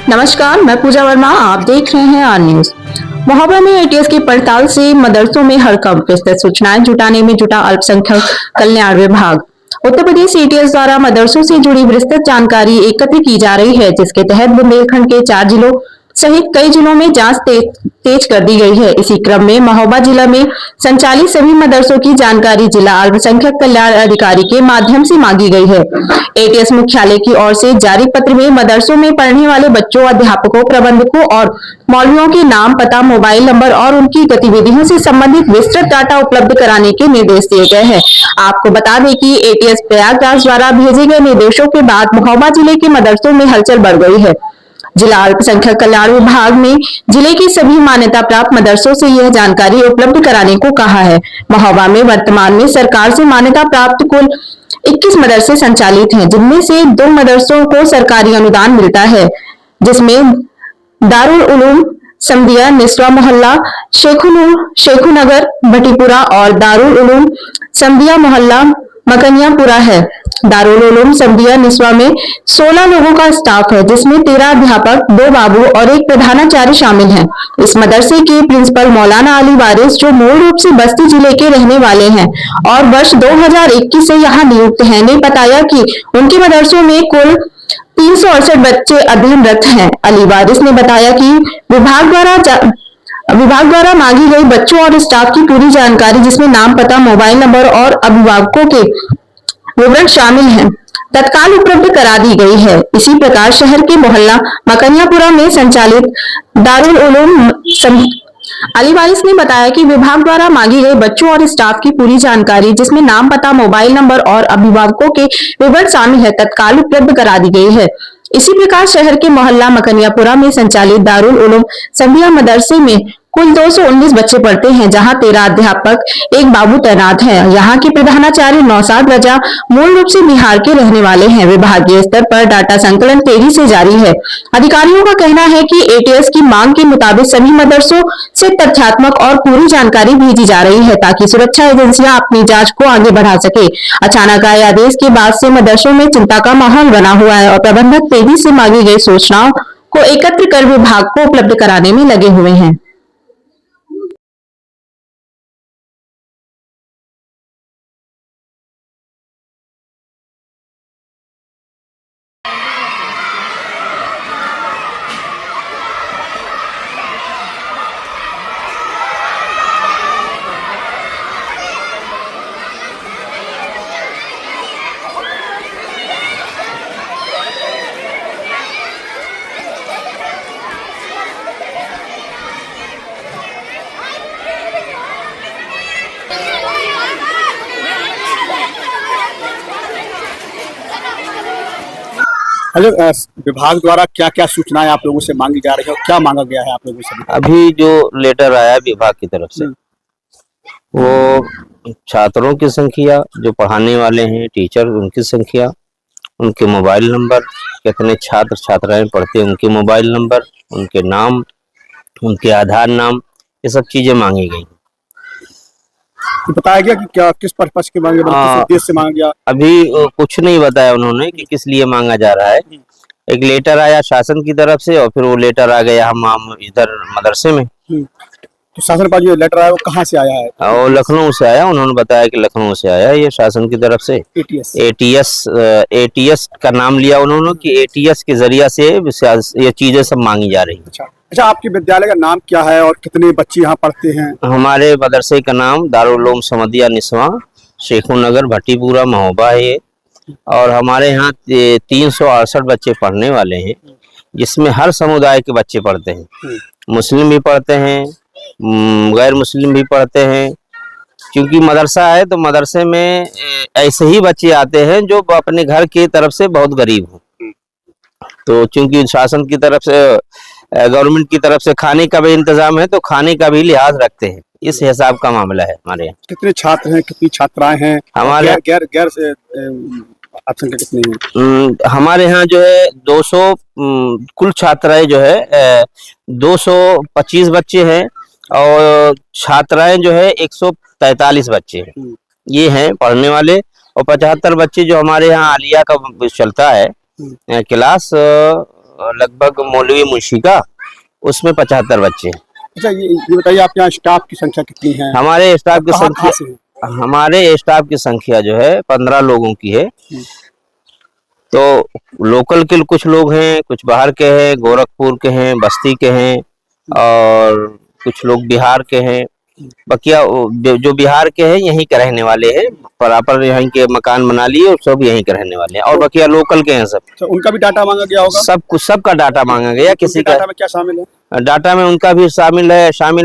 नमस्कार, मैं पूजा वर्मा। आप देख रहे हैं आर न्यूज। महोबा में एटीएस की पड़ताल से मदरसों में हड़कंप, विस्तृत सूचनाएं जुटाने में जुटा अल्पसंख्यक कल्याण विभाग। उत्तर प्रदेश एटीएस द्वारा मदरसों से जुड़ी विस्तृत जानकारी एकत्र की जा रही है, जिसके तहत बुंदेलखंड के 4 जिलों सहित कई जिलों में जांच तेज कर दी गई है। इसी क्रम में महोबा जिला में संचालित सभी मदरसों की जानकारी जिला अल्पसंख्यक कल्याण अधिकारी के माध्यम से मांगी गई है। एटीएस मुख्यालय की ओर से जारी पत्र में मदरसों में पढ़ने वाले बच्चों, अध्यापकों, प्रबंधकों और मौलवियों के नाम, पता, मोबाइल नंबर और उनकी गतिविधियों से संबंधित विस्तृत डाटा उपलब्ध कराने के निर्देश दिए गए हैं। आपको बता दें कि एटीएस प्रयागराज द्वारा भेजे गए निर्देशों के बाद महोबा जिले के मदरसों में हलचल बढ़ गई है। जिला अल्पसंख्यक कल्याण विभाग ने जिले की सभी मान्यता प्राप्त मदरसों से यह जानकारी उपलब्ध कराने को कहा है। महोबा में वर्तमान में सरकार से मान्यता प्राप्त कुल 21 मदरसे संचालित हैं, जिनमें से 2 मदरसों को सरकारी अनुदान मिलता है, जिसमें दारुल उलूम समदिया निस्वा मोहल्ला शेखुनगर भटीपुरा और दारुल उलूम समदिया मोहल्ला मकनियापुरा है। दारुल उलूम समदिया निस्वा में 16 लोगों का स्टाफ है, जिसमें 13 अध्यापक, 2 बाबू और 1 प्रधानाचार्य शामिल हैं। इस मदरसे के प्रिंसिपल मौलाना अली वारिस, जो मूल रूप से बस्ती जिले के रहने वाले हैं और वर्ष 2021 से यहाँ नियुक्त हैं, ने बताया कि उनके मदरसों में कुल 368 बच्चे अध्ययनरत हैं। अली वारिस ने बताया कि विभाग द्वारा मांगी गई बच्चों और स्टाफ की पूरी जानकारी, जिसमें नाम, पता, मोबाइल नंबर और अभिभावकों के विवरण शामिल हैं, तत्काल उपलब्ध करा दी गई है। इसी प्रकार शहर के मोहल्ला मकनियापुरा में संचालित दारुल उलूम अली वारिस ने बताया कि विभाग द्वारा मांगी गई बच्चों और स्टाफ की पूरी जानकारी, जिसमें नाम, पता, मोबाइल नंबर और अभिभावकों के विवरण शामिल है, तत्काल उपलब्ध करा दी गई है। इसी प्रकार शहर के मोहल्ला मकनियापुरा में संचालित दारुल उलूम समदिया मदरसे में कुल 219 बच्चे पढ़ते हैं, जहां 13 अध्यापक, 1 बाबू तैनात है। यहाँ के प्रधानाचार्य नौशाद रजा मूल रूप से बिहार के रहने वाले हैं। विभागीय स्तर पर डाटा संकलन तेजी से जारी है। अधिकारियों का कहना है कि एटीएस की मांग के मुताबिक सभी मदरसों से तथ्यात्मक और पूरी जानकारी भेजी जा रही है, ताकि सुरक्षा एजेंसियां अपनी जांच को आगे बढ़ा सके। अचानक आए आदेश के बाद से मदरसों में चिंता का माहौल बना हुआ है और प्रबंधक तेजी से मांगी गई सूचनाओं को एकत्र कर विभाग को उपलब्ध कराने में लगे हुए हैं। हेलो, विभाग द्वारा क्या क्या सूचनाएं आप लोगों से मांगी जा रही है और क्या मांगा गया है आप लोगों से? अभी जो लेटर आया विभाग की तरफ से, वो छात्रों की संख्या, जो पढ़ाने वाले हैं टीचर, उनकी संख्या, उनके मोबाइल नंबर, कितने छात्र छात्राएं पढ़ते हैं उनके मोबाइल नंबर, उनके नाम, उनके आधार नाम, ये सब चीजें मांगी गई। तो बताया गया कि क्या किस पर्पस के मांगे, किस उद्देश्य से मांगा गया? अभी कुछ नहीं बताया उन्होंने कि किस लिए मांगा जा रहा है। एक लेटर आया शासन की तरफ से और फिर वो लेटर आ गया हम इधर मदरसे में। तो शासन का जो लेटर आया वो कहाँ से आया है? वो लखनऊ से आया। उन्होंने बताया कि लखनऊ से आया ये शासन की तरफ से। एटीएस का नाम लिया उन्होंने कि एटीएस के जरिया से ये चीजें सब मांगी जा रही है। अच्छा, आपके विद्यालय का नाम क्या है और कितने बच्चे यहाँ पढ़ते हैं? हमारे मदरसे का नाम दारुल उलूम समदिया निस्वा शेखुनगर भटीपुरा महोबा है और हमारे यहाँ 368 बच्चे पढ़ने वाले हैं, जिसमें हर समुदाय के बच्चे पढ़ते हैं। मुस्लिम भी पढ़ते हैं, गैर मुस्लिम भी पढ़ते हैं। क्योंकि मदरसा है तो मदरसे में ऐसे ही बच्चे आते हैं जो अपने घर की तरफ से बहुत गरीब हो। तो चूंकि शासन की तरफ से, गवर्नमेंट की तरफ से खाने का भी इंतजाम है, तो खाने का भी लिहाज रखते हैं। इस हिसाब का मामला है हमारे यहाँ। कितने छात्र हैं, कितनी छात्राएं हैं हमारे? गैर से आपकी कितनी है? हमारे यहाँ जो है 200 कुल छात्राएं जो है 225 बच्चे हैं और छात्राएं जो है 143 बच्चे हैं, ये हैं पढ़ने वाले। और 75 बच्चे जो हमारे यहाँ आलिया का चलता है क्लास, लगभग मौलवी मुंशी का, उसमें 75 बच्चे हैं। अच्छा, ये बताइए आपके यहाँ स्टाफ की संख्या कितनी है? हमारे स्टाफ की कहाँ संख्या से है? हमारे स्टाफ की संख्या जो है 15 लोगों की है। तो लोकल के कुछ लोग हैं, कुछ बाहर के हैं, गोरखपुर के हैं, बस्ती के हैं, और कुछ लोग बिहार के हैं। बकिया जो बिहार के हैं यहीं के रहने वाले हैं, प्रॉपर यहीं के मकान बना लिए और सब यहीं के रहने वाले हैं, और बकिया लोकल के हैं सब। तो उनका भी डाटा मांगा गया होगा? सब कुछ, सबका डाटा मांगा गया। किसी का डाटा में क्या शामिल है? डाटा में उनका भी शामिल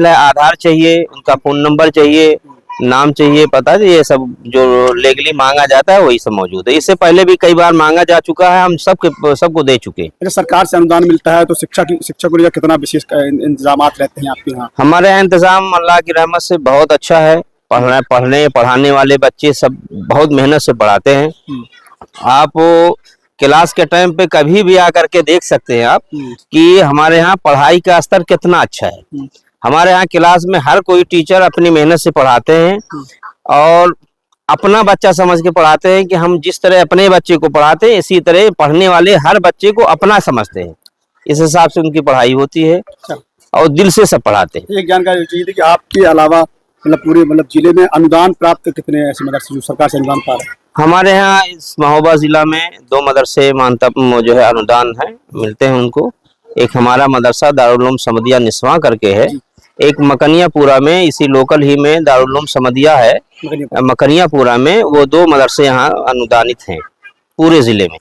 है आधार चाहिए, उनका फोन नंबर चाहिए, नाम चाहिए, पता चाहिए, ये सब जो लीगली मांगा जाता है वही सब मौजूद है। इससे पहले भी कई बार मांगा जा चुका है, हम सबको दे चुके हैं। अच्छा, सरकार से अनुदान मिलता है तो शिक्षा को लेकर कितना विशेष इंतजाम रहते हैं आपके यहाँ? हमारे यहाँ इंतजाम अल्लाह की रहमत से बहुत अच्छा है। पढ़ाने वाले बच्चे सब बहुत मेहनत से पढ़ाते हैं। आप क्लास के टाइम पे कभी भी आकर के देख सकते हैं आप कि हमारे यहाँ पढ़ाई का स्तर कितना अच्छा है। हमारे यहाँ क्लास में हर कोई टीचर अपनी मेहनत से पढ़ाते हैं और अपना बच्चा समझ के पढ़ाते हैं कि हम जिस तरह अपने बच्चे को पढ़ाते हैं इसी तरह पढ़ने वाले हर बच्चे को अपना समझते हैं। इस हिसाब से उनकी पढ़ाई होती है और दिल से सब पढ़ाते हैं। एक जानकारी चाहिए थी कि आपके अलावा पूरे जिले में अनुदान प्राप्त कितने ऐसे मदरसे जो सरकार से अनुदान पा रहे हैं? हमारे यहाँ इस महोबा जिला में 2 मदरसे मानता जो है अनुदान है, मिलते हैं उनको। एक हमारा मदरसा दारुल उलूम समदिया निस्वां करके है, एक मकनियापुरा में इसी लोकल ही में दारुल उलूम समदिया है मकनियापुरा में। वो 2 मदरसे यहाँ अनुदानित हैं पूरे जिले में।